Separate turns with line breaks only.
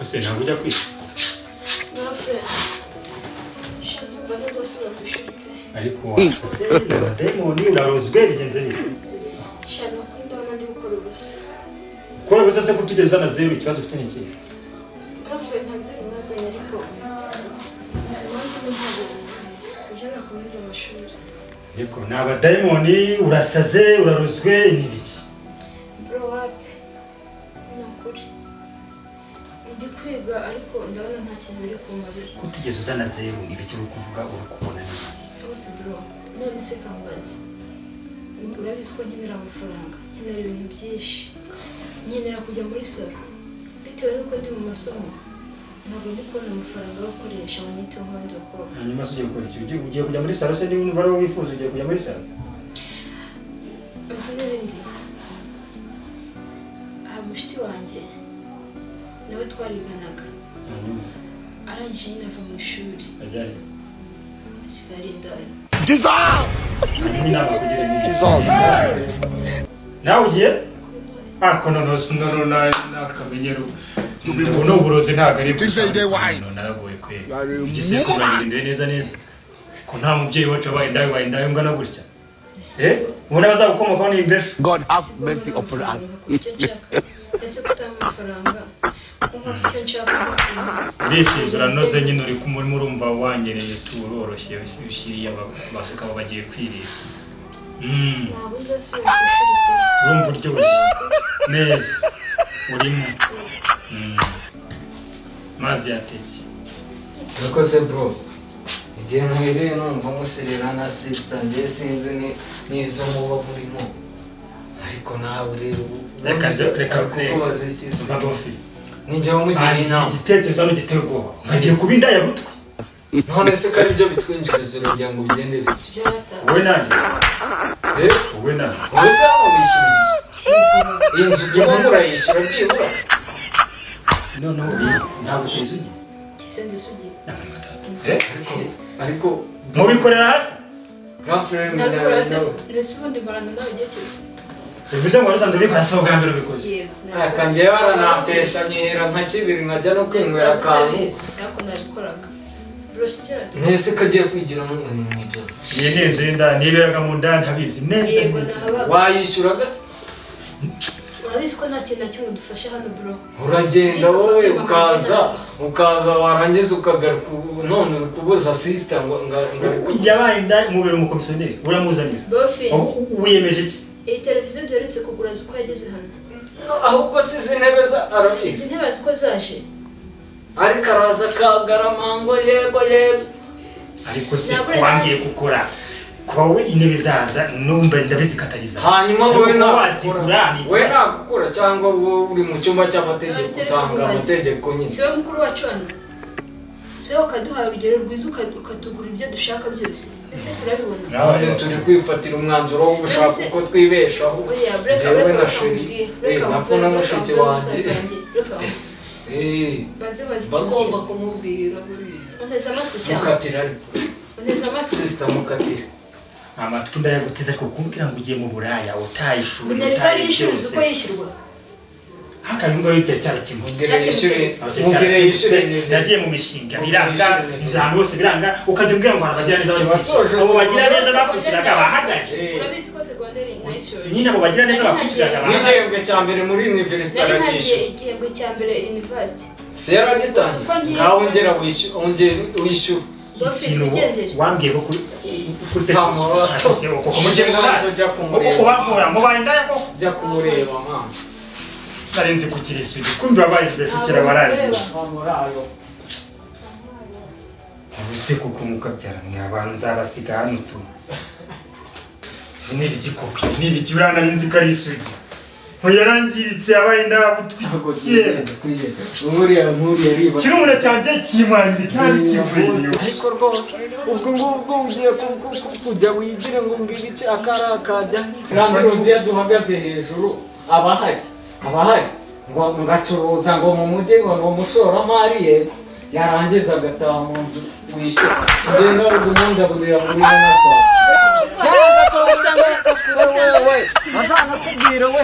Kose ntabwo ujya kwiga.
Narafe. Shatu vaneza sura kushuri.
Ariko wasase n'abadayimoni urarozwe bigenze bite?
Shano kuri ndabona ndi gukora ubusa.
Kora ubusa se kutigeze na zero ikibazo ufite n'iki?
Narafe ntazira mwazanye ariko. Uzimanze ntabwo kujya nakomeza amashuri.
Ariko n'abadayimoni urasaze urarozwe n'ibiki?
Bro wapi? Nukuri. Ndi kwiga ariko ndabona nta kintu biri kumarira.
Kutigeze uzana zero ibiki uri kuvuga uri kubona n'iki?
Bro, none se kambaza. Urabizi ko nkenera amafaranga, nkenera ibintu byinshi. Nkenera kujya muri salo. Bitewe nuko ndi mu masomo. Ntabwo ndi kubona amafaranga yo gukoresha mu niteho nk'abandi bakobwa.
Hanyuma se ugiye gukora iki? Ugiye kujya muri salo se niba umva ari wifuza ugiye kujya muri salo?
Ese n'ibindi. Mushiti wanjye nawe twariganaga.
Hanyuma
Arangije nyine ava mu ishuri.
ajyaye.
Kigali indaya.
Hanyuma inama kugira ngo nawe ugiye? Ako nono nakamenyero. Ubu uburozi ntabwo ari gusa. Naragoye kwe. Igiseko bagirinduye neza neza. Ko nta mubyeyi wacu abaye indaya ungana gutya. Ubona bazagukomokaho n'imbesho.
God have mercy upon us.
Ese kutama amafaranga. Nkuko icyo nshaka gutuma.
Risize uranoze nyine uri kumurimo urumva wanyereye turoroshye bishiriye bakaba bagiye kwirira.
Ntabwo nzasubira ku ishuri pe.
Urumva uryoshye neza urimo. Mazi yateke.
Urakoze bro. Igihe mwiriye numva muserera na sister njye sinzi nizo muba burimo. Ariko nawe rero
reka
kubaza iki se?
Bagofi.
Ninjye umugira inama.
Igitekerezo no giteye ubwoba. Nkagiye kuba indaya butwe.
None se kari byo bitwinjiriza urujya ngo bigende biki?
Ibyo bata.
Wowe nani? Wowe nani?
Wowe se hano wishyura inzu? Inzu tugomba urayishyura byibura?
Noneho ntabwo uteza ugiye.
Ese ndisugiye.
Ariko
mubikorera hasi?
grand frère
Ntabwo nese ubundi mparana nawe igihe cyose.
Bivuze ngo wasanze bikora se bwa mbere ubikoze.
Yego.
akanjye baranampesa nyihera nka kibiri nkajya no kwinywera akantu.
Ntabwo nabikoraga. Bro sibyo rata.
Nese kagiye kwigira mu n'ibyo.
Iyi ni inzu y'indani niberaga mu ndani ntabizi neza.
Yego nahabaga.
Wayishyuraga se?
Urabizi ko nta kintu na kimwe dufasha hano bro.
Uragenda wowe ukaza warangiza ukagaruka none uri kubuza sister ngo
yabaye indani mubera umukomisiyoneri uramuzanira.
Bofi.
Wiyemeje iki?
Iyi televiziyo duherutse kugura uko yageze hano.
ahubwo si izi ntebe arabizi.
Izi ntebe ziko zaje.
Ariko araza kagaramango yego.
Ariko se wambwiye gukora kuba we intebe zaza numva ndabizikatariza.
Hanyuma wowe
wazigura ni
we nagukora cyangwa uri mu cyumba cy'amategeko utanga amategeko nyine.
Siwe mukuru wacu hano. Siwe ukaduha urugero rwiza ukatugura ibyo dushaka byose. Ese turabibona.
None turi kwifatira umwanzuro wo gushaka uko twibeshaho. Jewe na sheri nako na mushiki wanjye. Bagomba kumubwira buriya.
Uneza amatwi cyane.
Mukatira ariko.
Uneza amatwi.
Sister mukatira.
Amatwi ndayaguteza ko kumbwira ngo ugiye mu buraya utayishuri.
Unerifari yishyuza uko yishyurwa.
Hakayunga yite cyane kimwe.
Mubwire yishyure
nagiye mu mishinga biranga ndango bose biranga ukadumbwira ngo abagira neza abo bagira neza bakwishyuraga bahagaze.
Urabizi ko secondary nayishyuye.
Nyine abo bagira neza bakwishyuraga bahagaze.
N'igihembwe cya mbere muri university aracisha.
Igihembwe cya mbere university.
Sera gitanga. Ngaho ngera wishyura.
Ikintu wambwiye ko kuri
Facebook ujya kumureba ujya kumureba mama
narenze ku kirisugi kumbi wabaye beshukira baraje ubuse kuko mukabyara mwe abantu nzabasiga hano tu n'ibiki koko n'ibiki urana rinzi karisugi muyarangiritse abaye ndabutwiye
umuriya riba
kirumuna cyanje kimwana bitari kivuriyo
ariko rwose ubwo ugiye kujya wigire ngo ngibiki akarakajya rambiro ugiye duhagaze hejuru abahari ngo ngacuruza ngo mu mujyi ngo umushoramari yego yarangiza agataha mu nzu wishyura ugenda urumundabulira muri n'aka cyangwa to usanga yakakura wewe azanakubwira we